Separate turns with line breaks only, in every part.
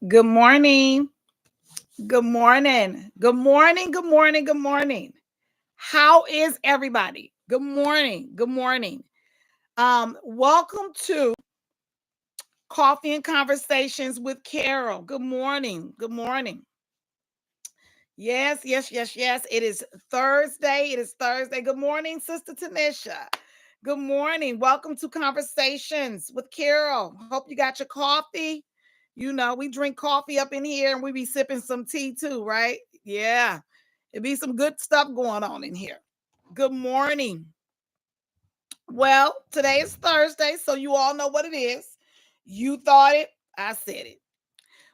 Good morning. Good morning. Good morning. Good morning. Good morning. How is everybody? Good morning. Good morning. Welcome to Coffee and Conversations with Carol. Good morning. Good morning. Yes, yes, yes, yes. It is Thursday. It is Thursday. Good morning, Sister Tanisha. Good morning. Welcome to Conversations with Carol. Hope you got your coffee. You know, we drink coffee up in here and we be sipping some tea too, right? Yeah. It be some good stuff going on in here. Good morning. Well, today is Thursday, so you all know what it is. You thought it, I said it.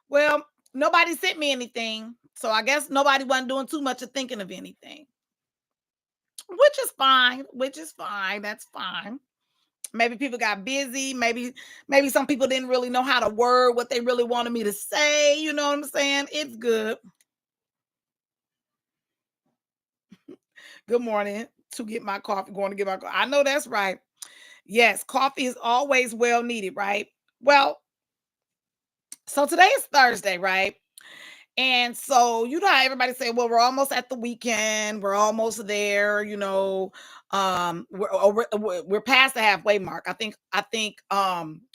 Well, nobody sent me anything, so I guess nobody wasn't doing too much of thinking of anything, which is fine. Which is fine. That's fine. Maybe people got busy. Maybe some people didn't really know how to word what they really wanted me to say. You know what I'm saying? It's good. Good morning. To get my coffee, going to get my coffee. I know that's right. Yes, coffee is always well needed, right? Well, so today is Thursday, right? And so, you know how everybody say, well, we're almost at the weekend, we're almost there, we're past the halfway mark. I think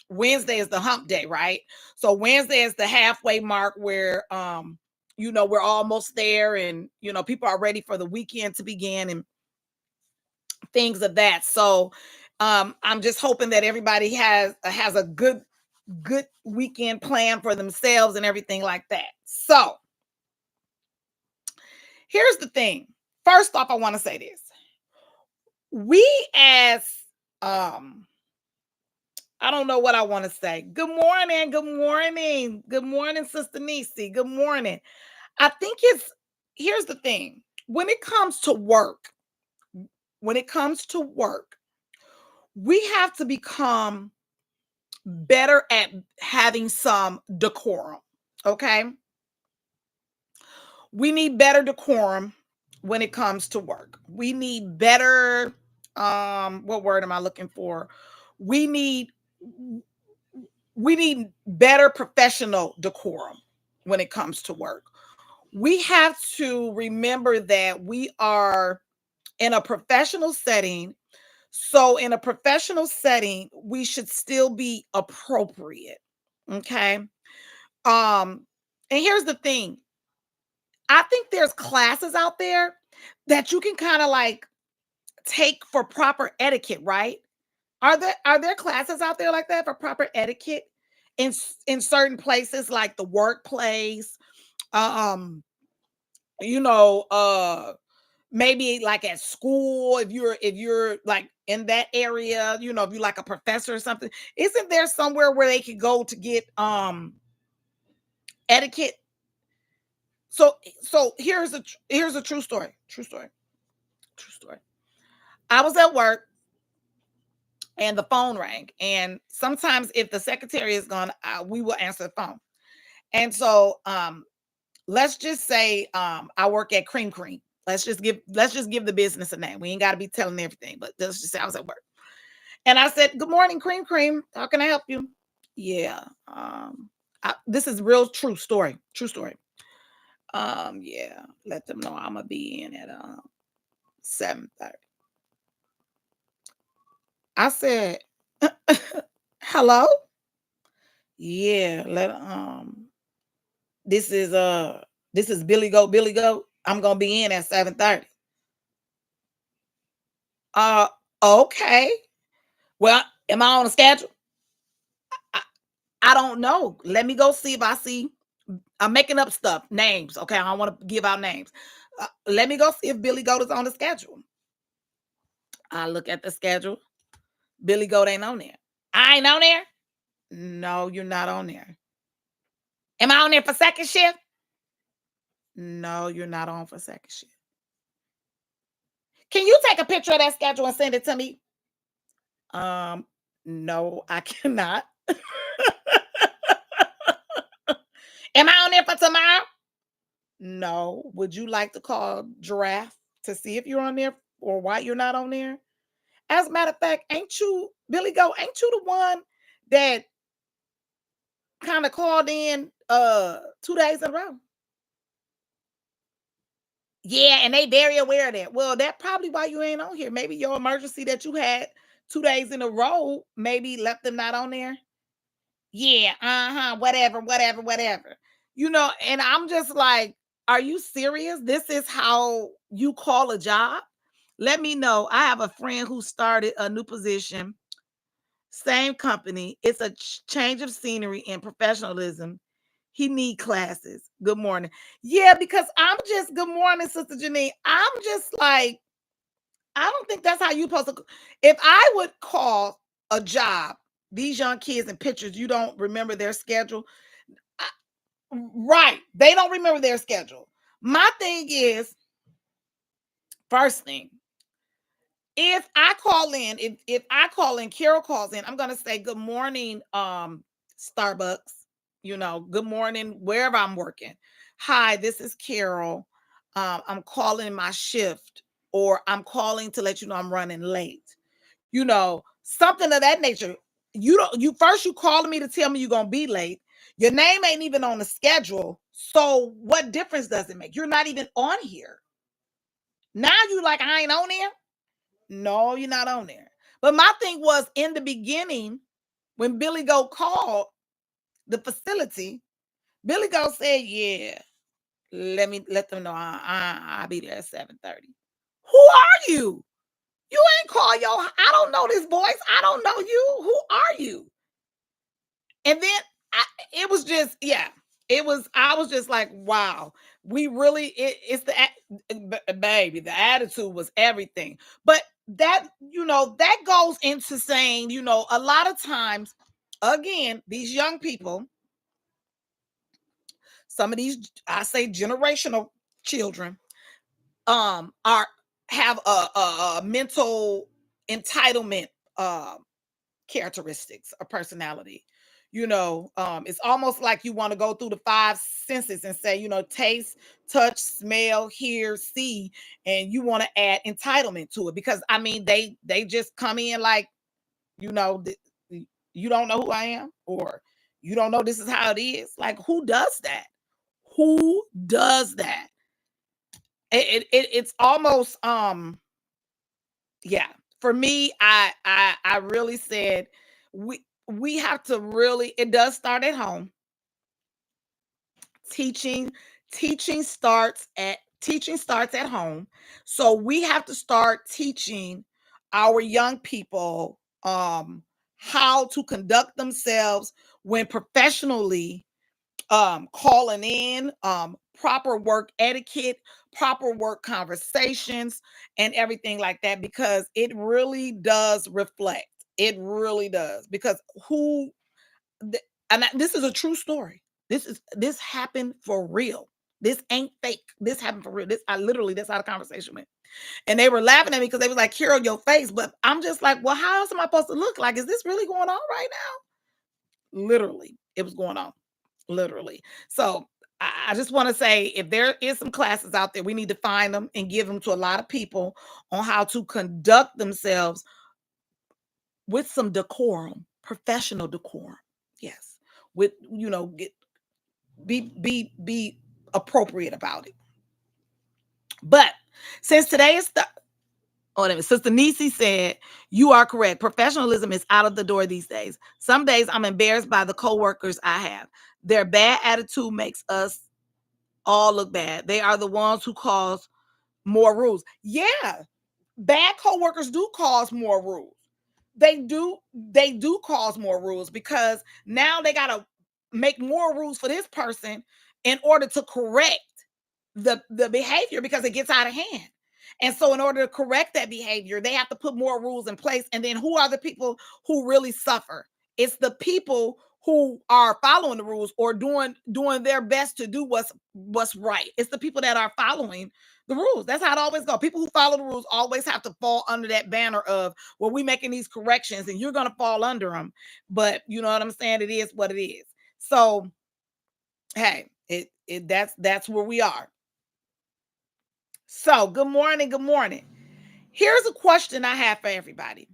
Wednesday is the hump day, right? So Wednesday is the halfway mark where we're almost there, and people are ready for the weekend to begin and things of that. So I'm just hoping that everybody has a good weekend plan for themselves and everything like that. So here's the thing. First off, I want to say this. We as I don't know what I want to say. Good morning. Good morning. Good morning, Sister Nisi. Good morning. I think it's Here's the thing. When it comes to work, when it comes to work, we have to become better at having some decorum. Okay? We need better decorum when it comes to work. We need better what word am I looking for? We need we need better professional decorum when it comes to work. We have to remember that we are in a professional setting. So in a professional setting, we should still be appropriate. Okay? And here's the thing. I think there's classes out there that you can kind of like take for proper etiquette, right? Are there classes out there like that for proper etiquette in certain places like the workplace? Um, you know, maybe like at school if you're like in that area, if you're like a professor or something, isn't there somewhere where they could go to get etiquette? So here's a true story. True story. True story. I was at work and the phone rang. And sometimes if the secretary is gone, we will answer the phone. And so let's just say I work at Cream Cream. Let's just give the business a name. We ain't got to be telling everything, but let's just say I was at work. And I said, "Good morning, Cream Cream. How can I help you?" Yeah. This is real true story. True story. Yeah. Let them know I'm gonna be in at 7:30. I said, "Hello." Yeah. This is Billy Goat, Billy Goat. I'm gonna be in at 7:30. Uh okay. Well, am I on a schedule? I, I don't know. Let me go see if I see. I'm making up stuff, names. Okay, I don't want to give out names. Let me go see if Billy Goat is on the schedule. I look at the schedule. Billy Goat ain't on there. I ain't on there. No, you're not on there. Am I on there for second shift? No, you're not on for second shift. Can you take a picture of that schedule and send it to me? Um, no, I cannot. Am I on there for tomorrow? No. Would you like to call Giraffe to see if you're on there or why you're not on there? As a matter of fact, ain't you, Billy Go, ain't you the one that kind of called in 2 days in a row. Yeah, and they very aware of that. Well, that's probably why you ain't on here. Maybe your emergency that you had 2 days in a row maybe left them not on there. Yeah, whatever, whatever, whatever. And I'm just like, are you serious? This is how you call a job? Let me know. I have a friend who started a new position, same company. It's a change of scenery and professionalism. He need classes. Good morning. Yeah, because good morning, Sister Janine. I'm just like, I don't think that's how you supposed to. If I would call a job, these young kids in pictures, you don't remember their schedule. I- right. They don't remember their schedule. My thing is, first thing, if I call in, Carol calls in, I'm gonna say good morning, Starbucks, good morning, wherever I'm working. Hi, this is Carol. I'm calling my shift, or I'm calling to let you know I'm running late. Something of that nature. You calling me to tell me you're gonna be late. Your name ain't even on the schedule. So what difference does it make? You're not even on here. Now you like I ain't on there. No, you're not on there. But my thing was in the beginning, when Billy Goat called the facility, Billy Goat said, "Yeah, let them know I'll be there at 7:30." Who are you? You ain't call your. I don't know this voice. I don't know you. Who are you? And then it was just, yeah, it was. I was just like, wow, we really. It's baby. The attitude was everything. But that goes into saying, a lot of times, again, these young people, some of these, I say, generational children, are have a mental entitlement characteristics or personality. It's almost like you want to go through the five senses and say, taste, touch, smell, hear, see, and you want to add entitlement to it because I mean they just come in like, you know, th- you don't know who I am, or you don't know this is how it is. Like, who does that? Who does that? It's almost yeah, for me, I really said we have to really, it does start at home. Teaching teaching starts at home. So we have to start teaching our young people how to conduct themselves when professionally, calling in, proper work etiquette, proper work conversations, and everything like that, because it really does reflect. It really does. Because this is a true story. This happened for real. This ain't fake. This happened for real. That's how the conversation went. And they were laughing at me because they was like, "Carol, your face." But I'm just like, well, how else am I supposed to look like? Is this really going on right now? Literally, it was going on. Literally. So I just want to say, if there is some classes out there, we need to find them and give them to a lot of people on how to conduct themselves with some decorum, professional decorum. Yes. With, be appropriate about it. But since today is the Sister Nisi said, you are correct. Professionalism is out of the door these days. Some days I'm embarrassed by the coworkers I have. Their bad attitude makes us all look bad. They are the ones who cause more rules. Yeah, bad coworkers do cause more rules. They do cause more rules, because now they got to make more rules for this person in order to correct the behavior, because it gets out of hand. And so in order to correct that behavior, they have to put more rules in place. And then who are the people who really suffer? It's the people who are following the rules, or doing their best to do what's right. It's the people that are following the rules. That's how it always goes. People who follow the rules always have to fall under that banner of, well, we're making these corrections and you're going to fall under them. But you know what I'm saying? It is what it is. So, hey, that's where we are. So, good morning. Good morning. Here's a question I have for everybody.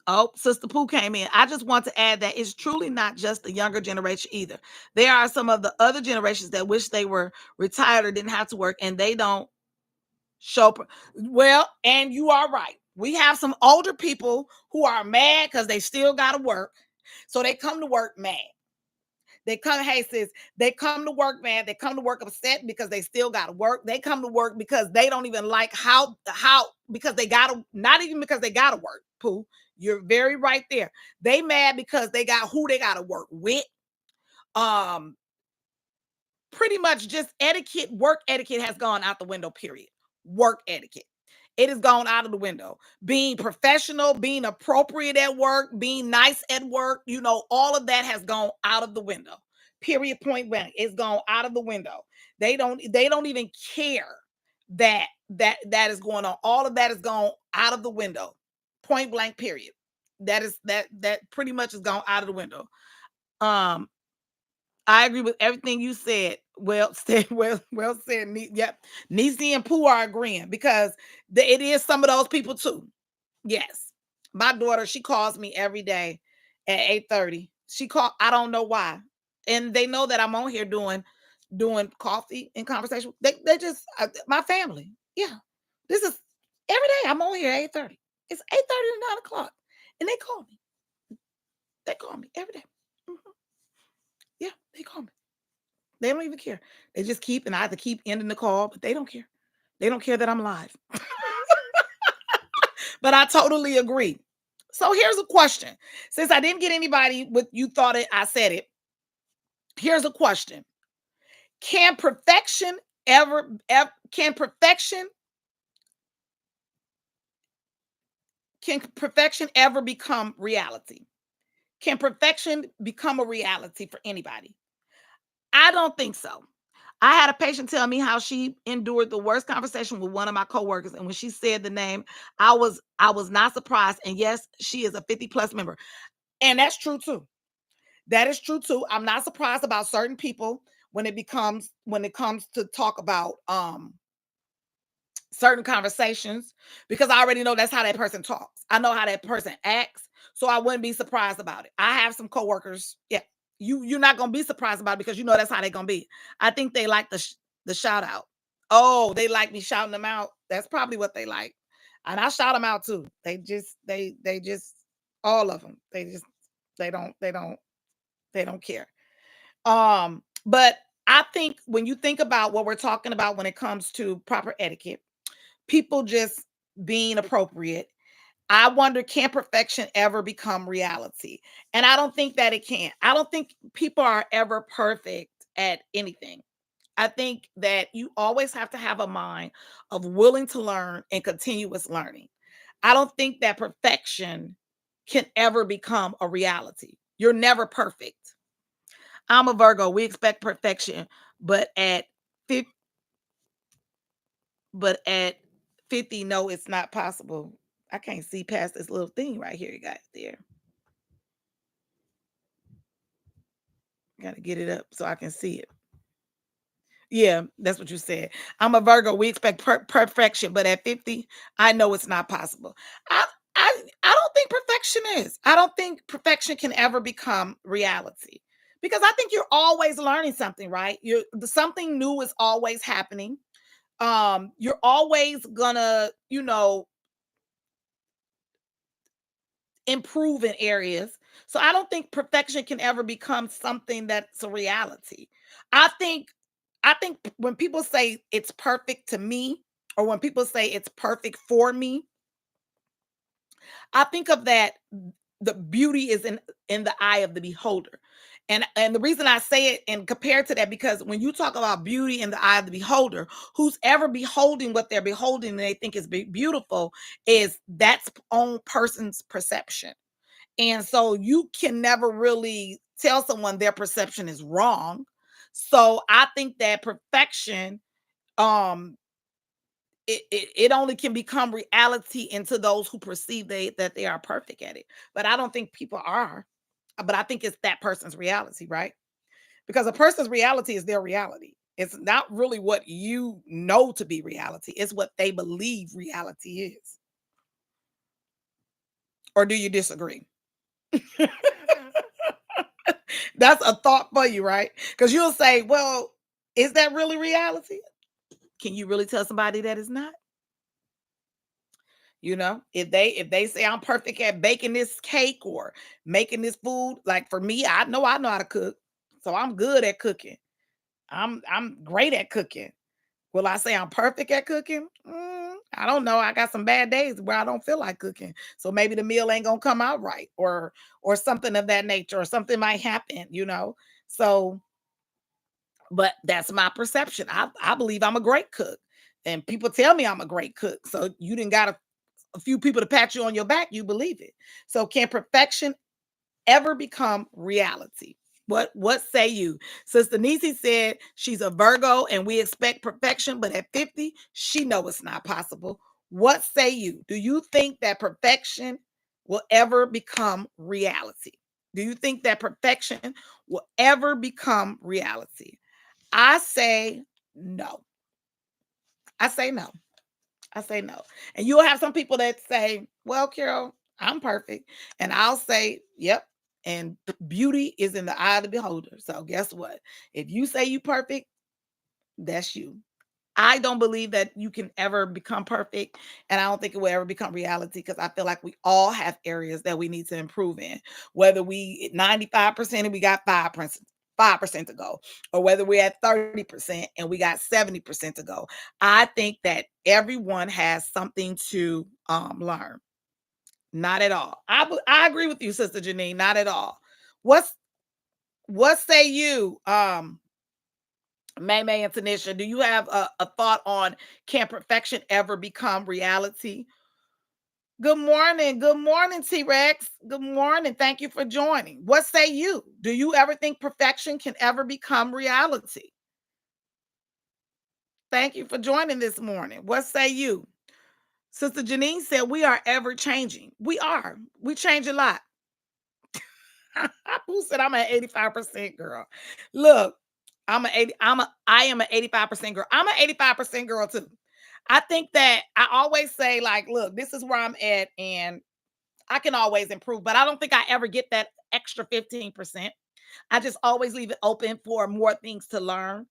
Oh, Sister Pooh came in. I just want to add that it's truly not just the younger generation either. There are some of the other generations that wish they were retired or didn't have to work, and they don't show. Well, and you are right. We have some older people who are mad because they still got to work. So they come to work mad. They come, hey sis, they come to work mad. They come to work upset because they still got to work. They come to work because they don't even like how because they got to, not even because they got to work. Pooh, you're very right there. They mad because they got who they got to work with. Um, Pretty much just etiquette, work etiquette has gone out the window, period. Work etiquette. It has gone out of the window. Being professional, being appropriate at work, being nice at work, all of that has gone out of the window. Period, point blank. It's gone out of the window. They don't even care that is going on. All of that is gone out of the window. Point blank, period. That pretty much has gone out of the window. Um, I agree with everything you said. Well said, well said. Yep. Nisi and Pooh are agreeing because it is some of those people too. Yes. My daughter, she calls me every day at 8:30. I don't know why. And they know that I'm on here doing coffee and conversation. They just my family. Yeah. This is every day I'm on here at 8:30. It's 8:30 to 9 o'clock. And they call me. They call me every day. Mhm. Yeah, they call me. They don't even care. They just keep, and I have to keep ending the call, but they don't care. They don't care that I'm live. But I totally agree. So here's a question. Since I didn't get anybody with you thought it, I said it. Here's a question. Can perfection can perfection ever become reality? Can perfection become a reality for anybody? I don't think so. I had a patient tell me how she endured the worst conversation with one of my coworkers, and when she said the name, I was not surprised. And yes, she is a 50 plus member, and that's true too. That is true too. I'm not surprised about certain people when it comes to talk about certain conversations because I already know that's how that person talks. I know how that person acts, so I wouldn't be surprised about it. I have some coworkers, yeah. You're not gonna be surprised about it because you know that's how they're gonna be. I think they like the shout out. Oh, they like me shouting them out. That's probably what they like, and I shout them out too. They just all of them. They don't care. But I think when you think about what we're talking about when it comes to proper etiquette, people just being appropriate. I wonder, can perfection ever become reality? And I don't think that it can. I don't think people are ever perfect at anything. I think that you always have to have a mind of willing to learn and continuous learning. I don't think that perfection can ever become a reality. You're never perfect. I'm a Virgo. We expect perfection, but at 50, but at 50, no, it's not possible. I can't see past this little thing right here you got there. Got to get it up so I can see it. Yeah, that's what you said. I'm a Virgo. We expect perfection, but at 50, I know it's not possible. I, I don't think perfection is. I don't think perfection can ever become reality because I think you're always learning something, right? Something new is always happening. You're always gonna, improve in areas. So I don't think perfection can ever become something that's a reality. I think when people say it's perfect to me or when people say it's perfect for me, I think of that the beauty is in the eye of the beholder. And the reason I say it and compare to that because when you talk about beauty in the eye of the beholder, who's ever beholding what they're beholding and they think is beautiful is that's own person's perception. And so you can never really tell someone their perception is wrong. So I think that perfection, um, it only can become reality into those who perceive that they are perfect at it. But I don't think people are. But I think it's that person's reality, right? Because a person's reality is their reality. It's not really what you know to be reality. It's what they believe reality is. Or do you disagree? That's a thought for you, right? Because you'll say, well, is that really reality? Can you really tell somebody that it's not? If they say I'm perfect at baking this cake or making this food, like for me, I know how to cook. So I'm good at cooking. I'm great at cooking. Will I say I'm perfect at cooking? I don't know. I got some bad days where I don't feel like cooking. So maybe the meal ain't gonna come out right or something of that nature, or something might happen. So, but that's my perception. I believe I'm a great cook. And people tell me I'm a great cook. So you didn't got a few people to pat you on your back, you believe it. So can perfection ever become reality? What say you? Sister Nisi said she's a Virgo and we expect perfection, but at 50, she know it's not possible. What say you? Do you think that perfection will ever become reality? Do you think that perfection will ever become reality? I say no. I say no. I say no. And you'll have some people that say, well, Carol, I'm perfect. And I'll say, yep. And beauty is in the eye of the beholder. So guess what? If you say you perfect, that's you. I don't believe that you can ever become perfect. And I don't think it will ever become reality because I feel like we all have areas that we need to improve in. Whether we at 95% and we got 5% to go, or whether we're at 30% and we got 70% to go. I think that everyone has something to learn. Not at all. I agree with you, Sister Janine. Not at all. What's what say you? May May and Tanisha, do you have a thought on can perfection ever become reality? Good morning. Good morning, T Rex. Good morning. Thank you for joining. What say you? Do you ever think perfection can ever become reality? Thank you for joining this morning. What say you? Sister Janine said, we are ever changing. We are. We change a lot. Who said I'm an 85% girl? Look, I am an 85% girl. I'm an 85% girl too. I think that I always say, like, look, this is where I'm at, and I can always improve, but I don't think I ever get that extra 15%. I just always leave it open for more things to learn.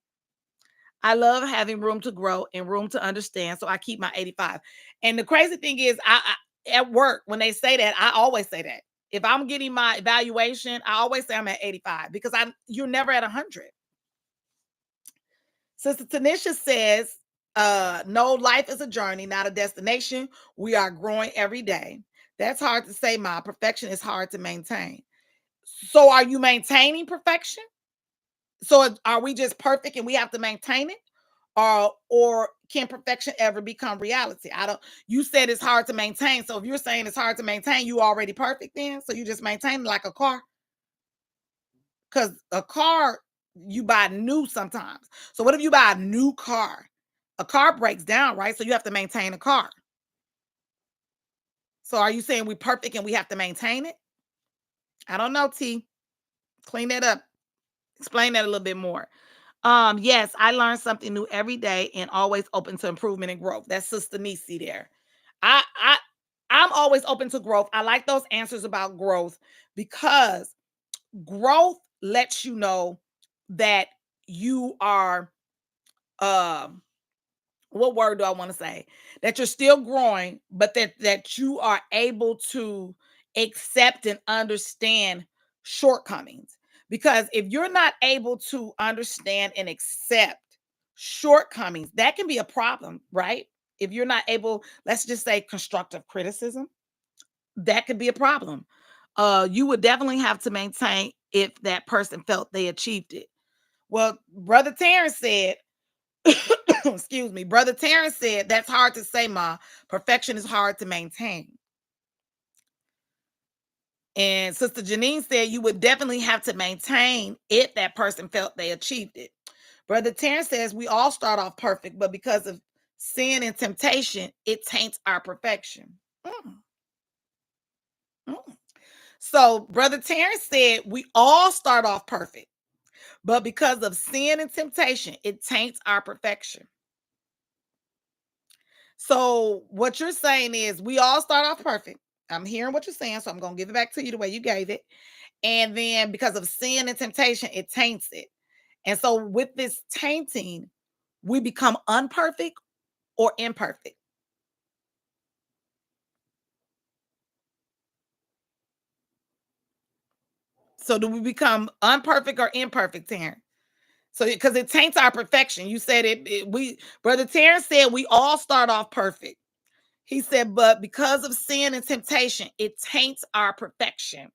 I love having room to grow and room to understand, so I keep my 85. And the crazy thing is, at work when they say that, I always say that. If I'm getting my evaluation, I always say I'm at 85 because you're never at 100. Sister Tanisha says, no, life is a journey, not a destination. We are growing every day. That's hard to say, Ma. Perfection is hard to maintain. So are you maintaining perfection? So are we just perfect and we have to maintain it? Or can perfection ever become reality? I don't You said it's hard to maintain. So if you're saying it's hard to maintain, you already perfect then? So you just maintain it like a car? Because a car you buy new sometimes. So what if you buy a new car? A car breaks down, right? So you have to maintain a car. So are you saying we're perfect and we have to maintain it? I don't know, T. Clean that up. Explain that a little bit more. Yes, I learn something new every day and always open to improvement and growth. That's Sister Nisi there. I I I'm always open to growth. I like those answers about growth because growth lets you know that you are um what word do I want to say? That you're still growing, but that you are able to accept and understand shortcomings. Because if you're not able to understand and accept shortcomings, that can be a problem, right? If you're not able, let's just say constructive criticism, that could be a problem. You would definitely have to maintain if that person felt they achieved it. Well, Brother Terrence said, excuse me, Brother Terrence said, that's hard to say, Ma. Perfection is hard to maintain. And Sister Janine said, you would definitely have to maintain if that person felt they achieved it. Brother Terrence says, we all start off perfect, but because of sin and temptation, it taints our perfection. Mm, mm. So, Brother Terrence said, we all start off perfect, but because of sin and temptation, it taints our perfection. So what you're saying is we all start off perfect. I'm hearing what you're saying, so I'm going to give it back to you the way you gave it. And then because of sin and temptation, it taints it. And so with this tainting, we become unperfect or imperfect. So do we become unperfect or imperfect, Terrence? So because it taints our perfection. You said we Brother Terrence said we all start off perfect. He said, but because of sin and temptation, it taints our perfection.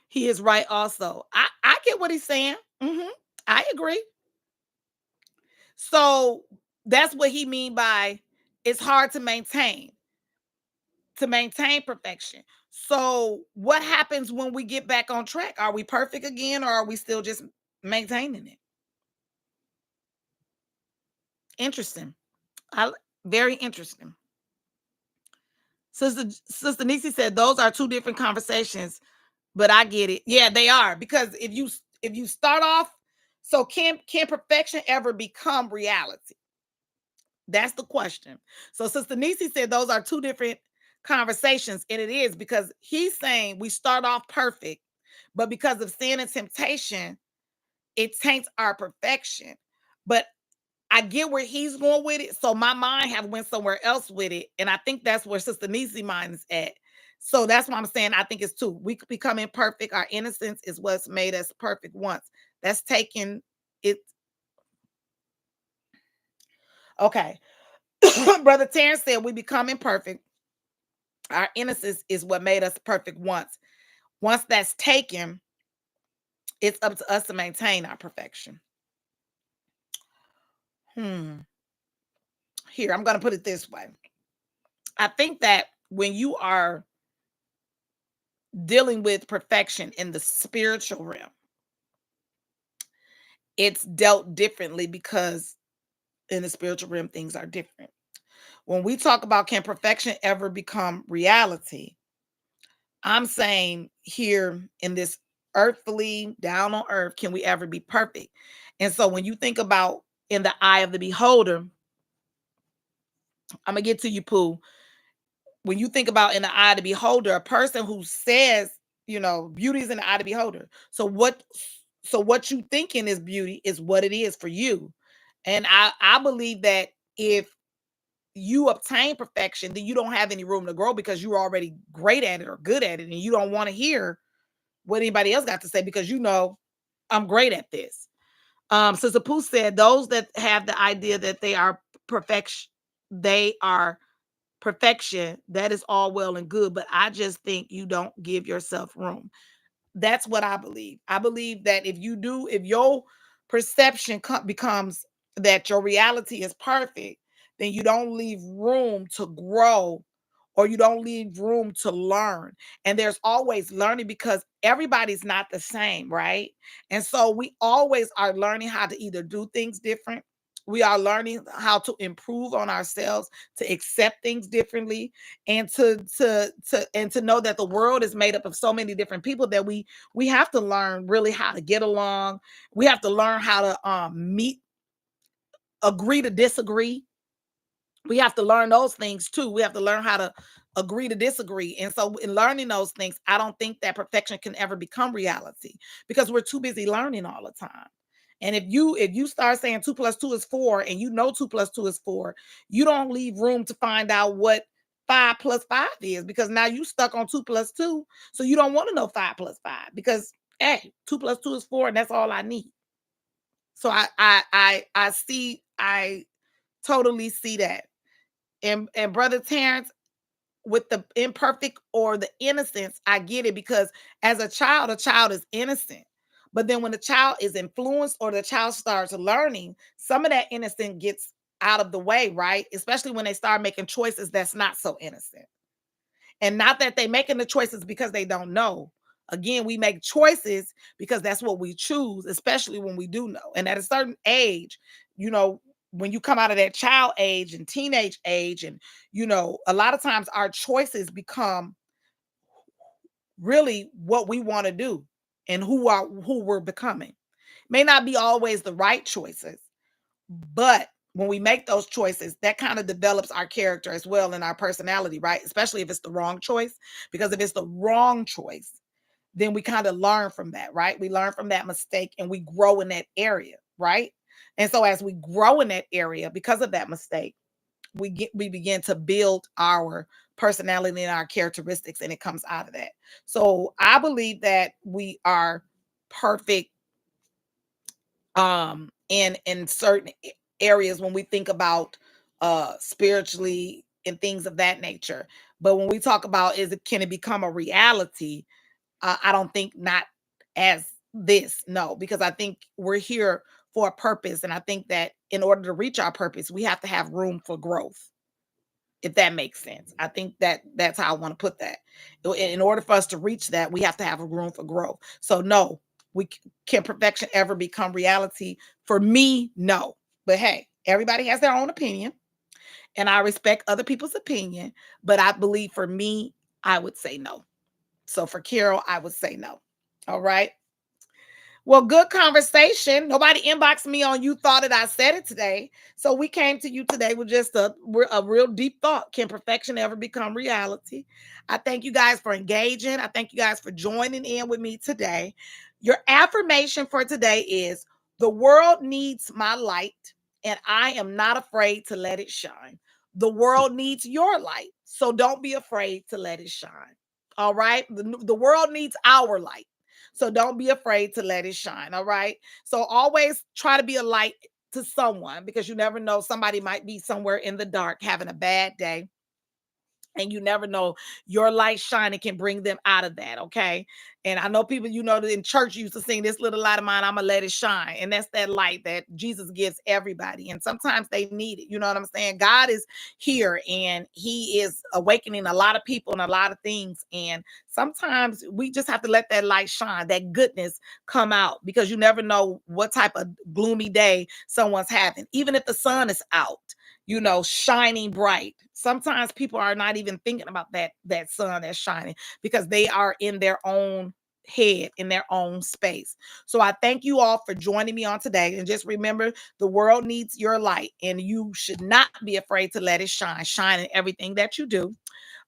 He is right also. I get what he's saying. I agree. So that's what he mean by it's hard to maintain perfection. So what happens when we get back on track? Are we perfect again, or are we still just maintaining it? Interesting. Very interesting. Sister Nisi said those are two different conversations, but I get it. Yeah, they are, because if you start off, so can perfection ever become reality? That's the question. So Sister Nisi said those are two different conversations, and it is, because he's saying we start off perfect, but because of sin and temptation, it taints our perfection. But I get where he's going with it. So my mind have went somewhere else with it. And I think that's where Sister Nisi mind is at. So that's why I'm saying I think it's two. We could become imperfect. Our innocence is what's made us perfect once. That's taken it. Okay. Brother Terrence said we become imperfect. Our innocence is what made us perfect once. Once that's taken, it's up to us to maintain our perfection. Here, I'm going to put it this way. I think that when you are dealing with perfection in the spiritual realm, it's dealt differently, because in the spiritual realm, things are different. When we talk about can perfection ever become reality, I'm saying here in this earthly, down on earth, can we ever be perfect? And so when you think about in the eye of the beholder, I'm going to get to you, Pooh. When you think about in the eye of the beholder, a person who says, beauty is in the eye of the beholder. So what you thinking is beauty is what it is for you. And I believe that if you obtain perfection, then you don't have any room to grow, because you're already great at it or good at it, and you don't want to hear what anybody else got to say, because I'm great at this. Sister Pooh said those that have the idea that they are perfection, that is all well and good, but I just think you don't give yourself room. That's what I believe. I believe that if your perception becomes that your reality is perfect, then you don't leave room to grow, or you don't leave room to learn. And there's always learning, because everybody's not the same, right? And so we always are learning how to either do things different. We are learning how to improve on ourselves, to accept things differently, and to know that the world is made up of so many different people that we have to learn really how to get along. We have to learn how to agree to disagree. We have to learn those things too. We have to learn how to agree to disagree. And so in learning those things, I don't think that perfection can ever become reality, because we're too busy learning all the time. And if you start saying 2 + 2 is 4, and 2 + 2 is 4, you don't leave room to find out what 5 + 5 is, because now you stuck on 2 + 2. So you don't want to know 5 + 5, because hey, 2 + 2 is 4, and that's all I need. So I totally see that. And Brother Terrence, with the imperfect or the innocence, I get it, because as a child is innocent. But then when the child is influenced, or the child starts learning, some of that innocence gets out of the way, right? Especially when they start making choices that's not so innocent. And not that they making the choices because they don't know. Again, we make choices because that's what we choose, especially when we do know. And at a certain age, when you come out of that child age and teenage age, and a lot of times our choices become really what we want to do, and who we're becoming. May not be always the right choices, but when we make those choices, that kind of develops our character as well and our personality, right? Especially if it's the wrong choice. Because if it's the wrong choice, then we kind of learn from that, right? We learn from that mistake and we grow in that area, right? And so as we grow in that area because of that mistake, we begin to build our personality and our characteristics, and it comes out of that. So I believe that we are perfect in certain areas when we think about spiritually and things of that nature. But when we talk about can it become a reality, I don't think not as this, no, because I think we're here for a purpose, and I think that in order to reach our purpose, we have to have room for growth, if that makes sense. I think that that's how I want to put that. In order for us to reach that, we have to have a room for growth. So no, can perfection ever become reality? For me, no. But hey, everybody has their own opinion, and I respect other people's opinion. But I believe for me, I would say no. So for Carol, I would say no. All right. Well, good conversation. Nobody inboxed me on you thought it, I said it today. So we came to you today with just a real deep thought. Can perfection ever become reality? I thank you guys for engaging. I thank you guys for joining in with me today. Your affirmation for today is: the world needs my light, and I am not afraid to let it shine. The world needs your light, so don't be afraid to let it shine. All right. The world needs our light. So don't be afraid to let it shine. All right. So always try to be a light to someone, because you never know, somebody might be somewhere in the dark having a bad day. And you never know, your light shining can bring them out of that. Okay. And I know people, that in church used to sing, this little light of mine, I'm gonna let it shine. And that's that light that Jesus gives everybody. And sometimes they need it. You know what I'm saying? God is here and he is awakening a lot of people and a lot of things. And sometimes we just have to let that light shine, that goodness come out, because you never know what type of gloomy day someone's having. Even if the sun is out, shining bright. Sometimes people are not even thinking about that sun that's shining, because they are in their own head, in their own space. So I thank you all for joining me on today. And just remember, the world needs your light, and you should not be afraid to let it shine. Shine in everything that you do.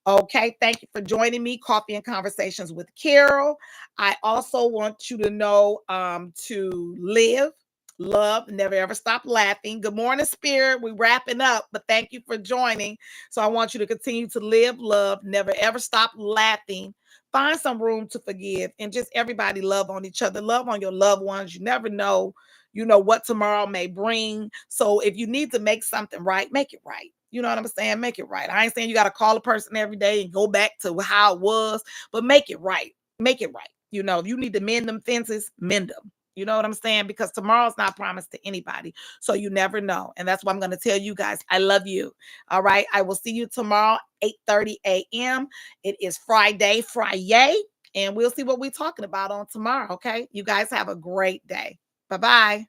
Okay, thank you for joining me. Coffee and Conversations with Carol. I also want you to know to live, love, never ever stop laughing. Good morning, Spirit. We're wrapping up, but thank you for joining. So I want you to continue to live, love, never ever stop laughing. Find some room to forgive, and just everybody love on each other. Love on your loved ones. You never know, what tomorrow may bring. So if you need to make something right, make it right. You know what I'm saying? Make it right. I ain't saying you got to call a person every day and go back to how it was, but make it right. Make it right. If you need to mend them fences, mend them. You know what I'm saying? Because tomorrow's not promised to anybody. So you never know. And that's why I'm going to tell you guys, I love you. All right. I will see you tomorrow, 8:30 a.m. It is Friday, and we'll see what we're talking about on tomorrow. Okay. You guys have a great day. Bye-bye.